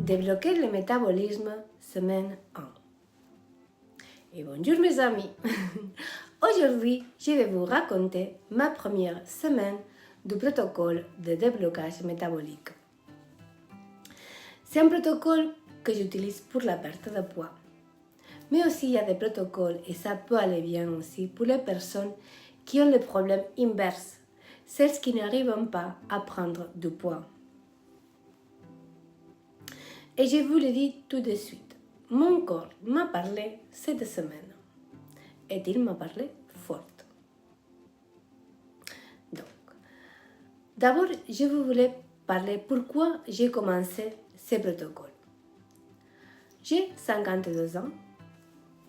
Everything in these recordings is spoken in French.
Débloquer le métabolisme, semaine 1. Et bonjour mes amis. Aujourd'hui, je vais vous raconter ma première semaine du protocole de déblocage métabolique. C'est un protocole que j'utilise pour la perte de poids. Mais aussi, il y a des protocoles, et ça peut aller bien aussi, pour les personnes qui ont le problème inverse, celles qui n'arrivent pas à prendre du poids. Et je vous le dis tout de suite, mon corps m'a parlé cette semaine. Et il m'a parlé forte. Donc, d'abord, je voulais parler pourquoi j'ai commencé ce protocole. J'ai 52 ans,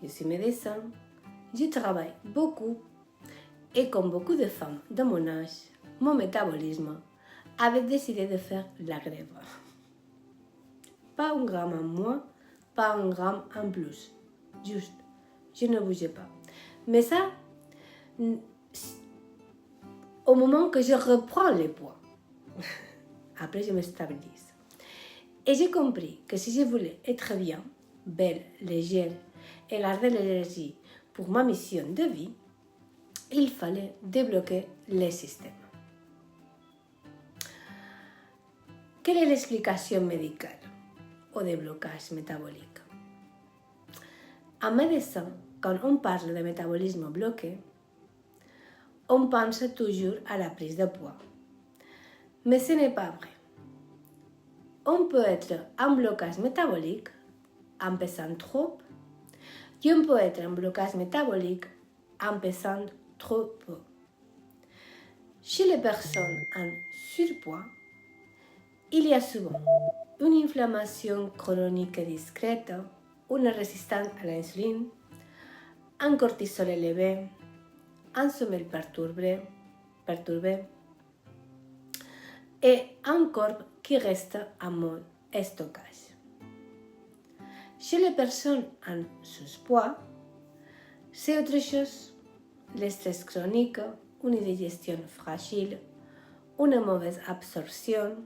je suis médecin, je travaille beaucoup et comme beaucoup de femmes de mon âge, mon métabolisme avait décidé de faire la grève. Pas un gramme en moins, pas un gramme en plus. Juste, je ne bougeais pas. Mais ça, au moment que je reprends les poids, après je me stabilise. Et j'ai compris que si je voulais être bien, belle, légère et garder l'énergie pour ma mission de vie, il fallait débloquer les systèmes. Quelle est l'explication médicale au déblocage métabolique? En médecine, quand on parle de métabolisme bloqué, on pense toujours à la prise de poids. Mais ce n'est pas vrai. On peut être en blocage métabolique en pesant trop et on peut être en blocage métabolique en pesant trop peu. Chez les personnes en surpoids, il y a souvent une inflammation chronique discrète, une résistance à l'insuline, un cortisol élevé, un sommeil perturbé et un corps qui reste en mode stockage. Chez les personnes en surpoids, c'est autre chose. Le stress chronique, une digestion fragile, une mauvaise absorption,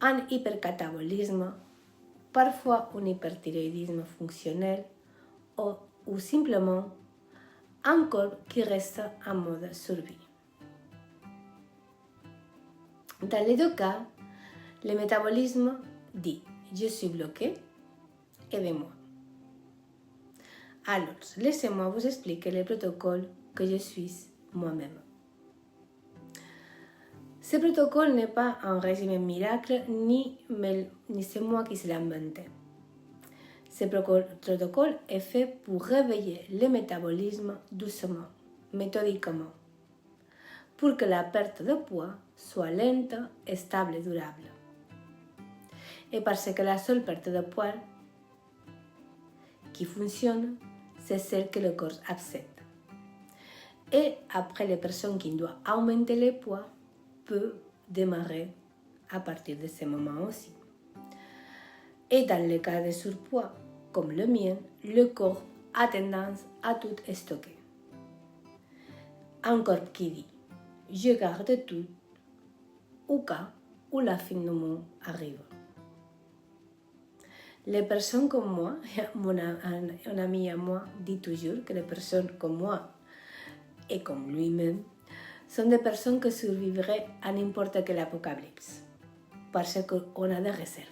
un hypercatabolisme, parfois un hyperthyroïdisme fonctionnel ou simplement un corps qui reste en mode survie. Dans les deux cas, le métabolisme dit « je suis bloqué, aidez-moi ». Alors, laissez-moi vous expliquer le protocole que je suis moi-même. Ce protocole n'est pas un régime miracle, ni c'est moi qui l'ai inventé. Ce protocole est fait pour réveiller le métabolisme doucement, méthodiquement, pour que la perte de poids soit lente, stable et durable. Et parce que la seule perte de poids qui fonctionne, c'est celle que le corps accepte. Et après, les personnes qui doivent augmenter le poids peuvent démarrer à partir de ce moment aussi. Et dans le cas de surpoids, comme le mien, le corps a tendance à tout stocker. Un corps qui dit « je garde tout » au cas où la fin du monde arrive. Les personnes comme moi, un ami à moi dit toujours que les personnes comme moi et comme lui-même sont des personnes qui survivraient à n'importe quel apocalypse parce qu'on a des réserves.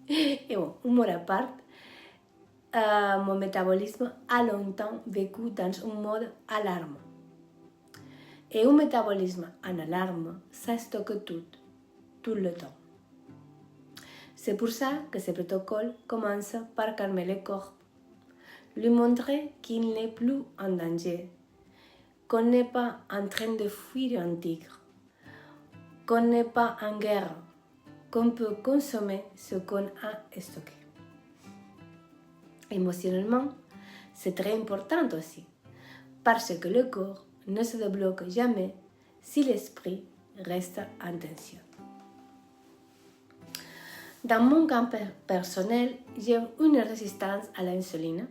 Et bon, humour à part, mon métabolisme a longtemps vécu dans un mode alarme. Et un métabolisme en alarme, ça stocke tout le temps. C'est pour ça que ce protocole commence par calmer le corps, lui montrer qu'il n'est plus en danger, qu'on n'est pas en train de fuir un tigre, qu'on n'est pas en guerre, qu'on peut consommer ce qu'on a stocké. Émotionnellement, c'est très important aussi, parce que le corps ne se débloque jamais si l'esprit reste en tension. Dans mon cas personnel, j'ai une résistance à l'insuline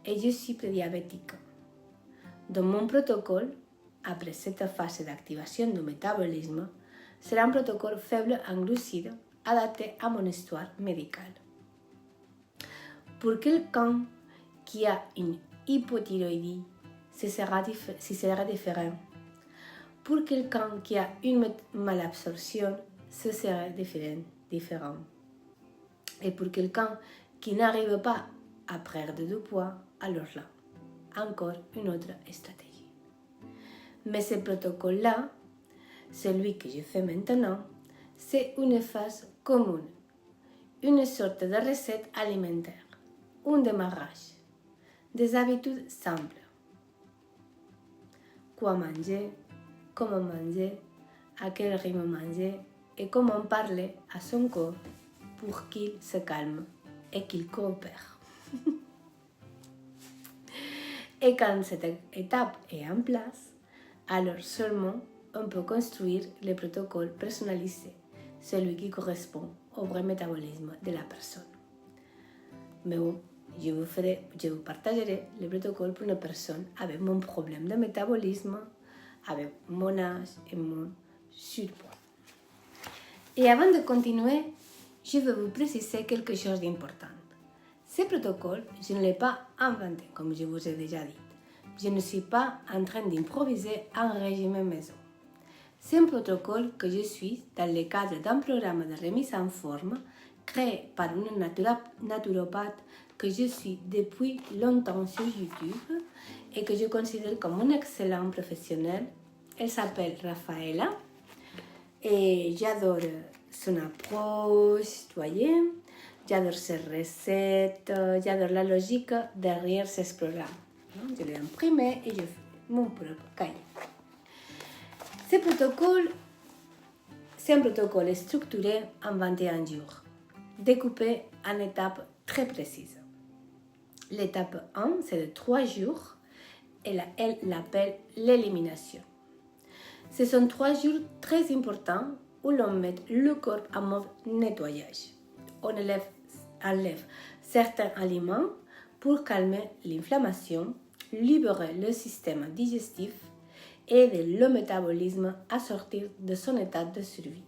et je suis prédiabétique. Dans mon protocole, après cette phase d'activation du métabolisme, sera un protocole faible en glucides adapté à mon histoire médicale. Pour quelqu'un qui a une hypothyroïdie, ce sera différent. Pour quelqu'un qui a une malabsorption, ce sera différent. Et pour quelqu'un qui n'arrive pas à perdre du poids, alors là, encore une autre stratégie. Mais ce protocole-là, celui que je fais maintenant, c'est une phase commune, une sorte de recette alimentaire, un démarrage, des habitudes simples. Quoi manger, comment manger, à quel rythme manger et comment parler à son corps pour qu'il se calme et qu'il coopère. Et quand cette étape est en place, alors seulement on peut construire le protocole personnalisé, celui qui correspond au vrai métabolisme de la personne. Mais bon, je vous partagerai le protocole pour une personne avec mon problème de métabolisme, avec mon âge et mon surpoids. Et avant de continuer, je vais vous préciser quelque chose d'important. Ce protocole, je ne l'ai pas inventé, comme je vous ai déjà dit. Je ne suis pas en train d'improviser un régime maison. C'est un protocole que je suis dans le cadre d'un programme de remise en forme créé par une naturopathe que je suis depuis longtemps sur YouTube et que je considère comme un excellent professionnel. Elle s'appelle Rafaela et j'adore son approche, voyez, j'adore ses recettes, j'adore la logique derrière ce programme. Je l'ai imprimé et je fais mon propre cahier. C'est un protocole structuré en 21 jours, découpé en étapes très précises. L'étape 1, c'est de 3 jours, et elle l'appelle l'élimination. Ce sont 3 jours très importants où l'on met le corps en mode nettoyage. On enlève certains aliments pour calmer l'inflammation, libérer le système digestif et aider le métabolisme à sortir de son état de survie.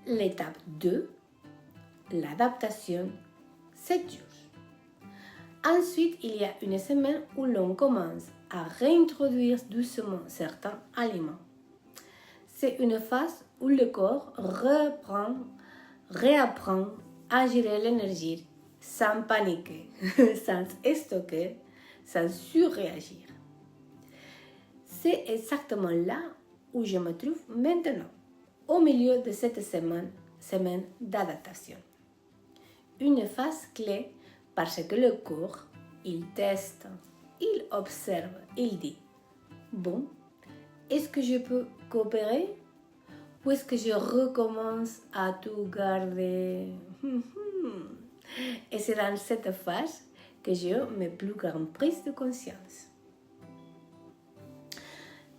L'étape 2, l'adaptation, 7 jours. Ensuite, il y a une semaine où l'on commence à réintroduire doucement certains aliments. C'est une phase où le corps réapprend à gérer l'énergie sans paniquer, sans stocker, sans surréagir. C'est exactement là où je me trouve maintenant, au milieu de cette semaine d'adaptation. Une phase clé parce que le corps, il teste, il observe, il dit « Bon, est-ce que je peux coopérer ou est-ce que je recommence à tout garder ?» Et c'est dans cette phase que j'ai mes plus grandes prises de conscience.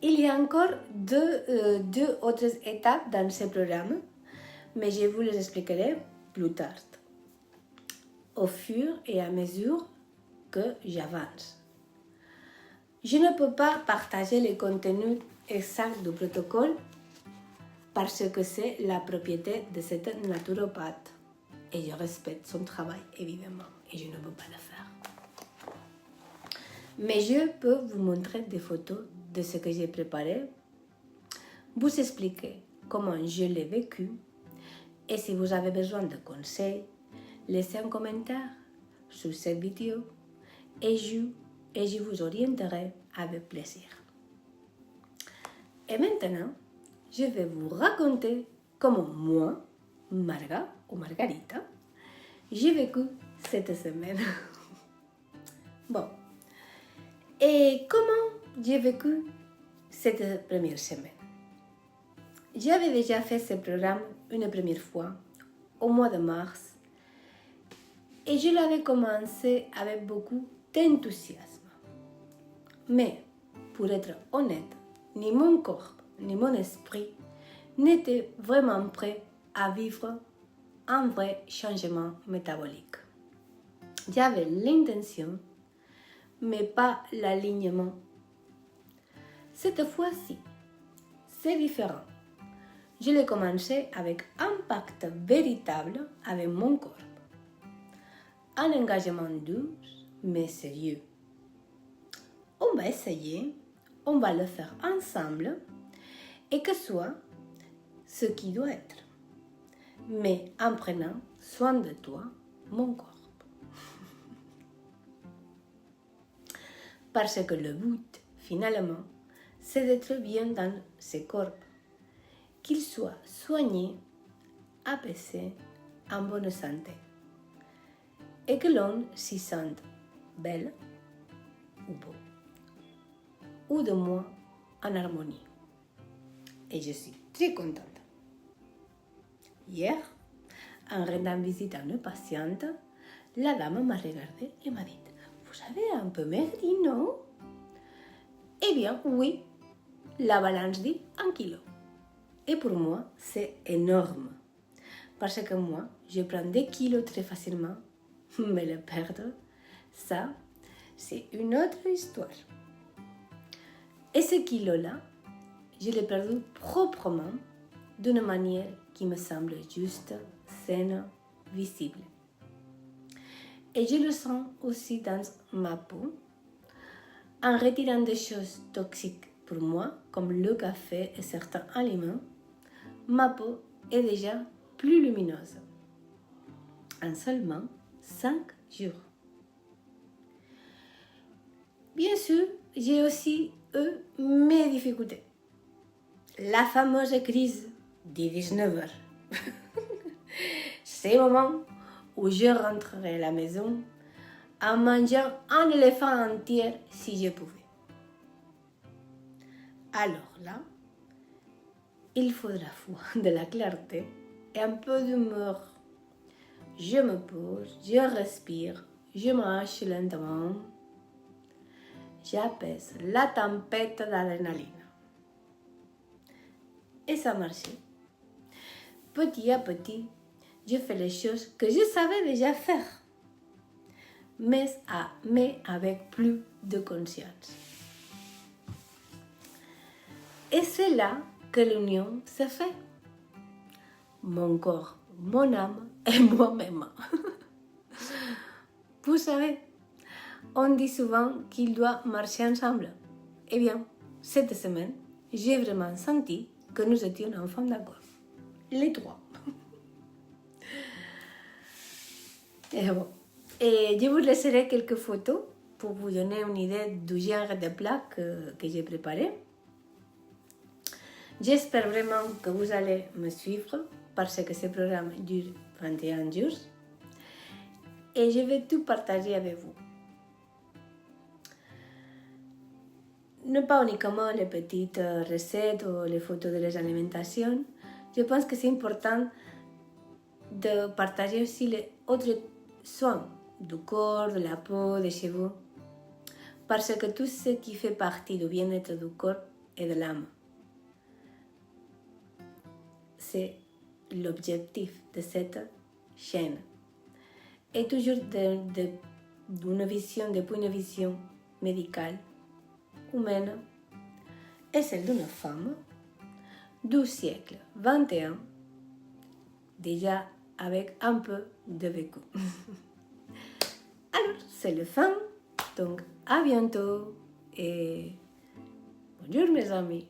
Il y a encore deux autres étapes dans ce programme, mais je vous les expliquerai plus tard, au fur et à mesure que j'avance. Je ne peux pas partager le contenu exact du protocole parce que c'est la propriété de cette naturopathe et je respecte son travail évidemment et je ne peux pas le faire. Mais je peux vous montrer des photos de ce que j'ai préparé, vous expliquer comment je l'ai vécu et si vous avez besoin de conseils, laissez un commentaire sur cette vidéo et je vous orienterai avec plaisir. Et maintenant, je vais vous raconter comment moi, Marga ou Margarita, j'ai vécu cette semaine. Bon, et comment j'ai vécu cette première semaine? J'avais déjà fait ce programme une première fois, au mois de mars, et je l'avais commencé avec beaucoup d'enthousiasme. Mais, pour être honnête, ni mon corps, ni mon esprit n'étaient vraiment prêts à vivre un vrai changement métabolique. J'avais l'intention, mais pas l'alignement. Cette fois-ci, c'est différent. je l'ai commencé avec un pacte véritable avec mon corps. Un engagement doux mais sérieux. On va essayer, on va le faire ensemble et que soit ce qui doit être. Mais en prenant soin de toi, mon corps. Parce que le but, finalement, c'est d'être bien dans ce corps, qu'il soit soigné, apaisé, en bonne santé, et que l'on s'y sente belle ou beau, ou de moins en harmonie. Et je suis très contente. Hier, en rendant visite à une patiente, la dame m'a regardée et m'a dit « Vous avez un peu maigri, non ?» Eh bien, oui, la balance dit 1 kilo. Et pour moi, c'est énorme. Parce que moi, je prends des kilos très facilement, mais le perdre, ça, c'est une autre histoire. Et ce kilo-là, je l'ai perdu proprement, d'une manière qui me semble juste, saine, visible. Et je le sens aussi dans ma peau, en retirant des choses toxiques pour moi, comme le café et certains aliments, ma peau est déjà plus lumineuse. En seulement 5 jours. Bien sûr, j'ai aussi eu mes difficultés. La fameuse crise des 19 heures. Ces moments où je rentrerai à la maison en mangeant un éléphant entier si je pouvais. Alors là, il faudra de la clarté et un peu d'humeur. Je me pose, je respire, je marche lentement. J'apaise la tempête d'adrénaline. Et ça marchait. Petit à petit, je fais les choses que je savais déjà faire, mais avec plus de conscience. Et c'est là que l'union se fait. Mon corps, mon âme et moi-même. Vous savez, on dit souvent qu'ils doivent marcher ensemble. Eh bien, cette semaine, j'ai vraiment senti que nous étions enfin d'accord. Les trois. Et bon. Et je vous laisserai quelques photos pour vous donner une idée du genre de plat que j'ai préparé. J'espère vraiment que vous allez me suivre parce que ce programme dure 21 jours et je vais tout partager avec vous. Non pas uniquement les petites recettes ou les photos de les alimentations. Je pense que c'est important de partager aussi les autres soins du corps, de la peau, des cheveux, parce que tout ce qui fait partie du bien-être du corps et de l'âme, c'est l'objectif de cette chaîne. Et toujours depuis une vision médicale, humaine, et celle d'une femme du siècle XXI, déjà avec un peu de vécu. Alors, c'est le fin, donc à bientôt et bonjour mes amis.